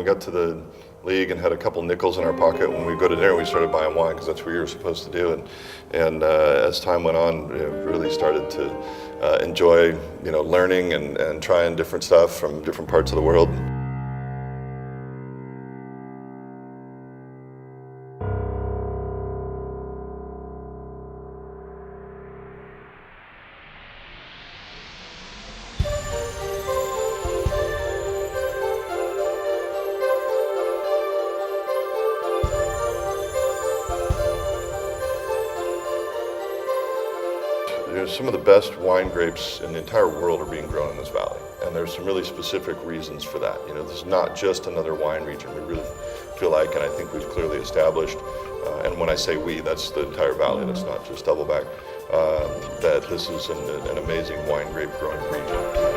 got to the league and had a couple nickels in our pocket, when we go to dinner, we started buying wine because that's what you were supposed to do. And as time went on, really started to enjoy, learning and trying different stuff from different parts of the world. Some of the best wine grapes in the entire world are being grown in this valley, and there's some really specific reasons for that. This is not just another wine region. We really feel like, and I think we've clearly established, and when I say we, that's the entire valley, that's not just DoubleBack, that this is an amazing wine grape growing region.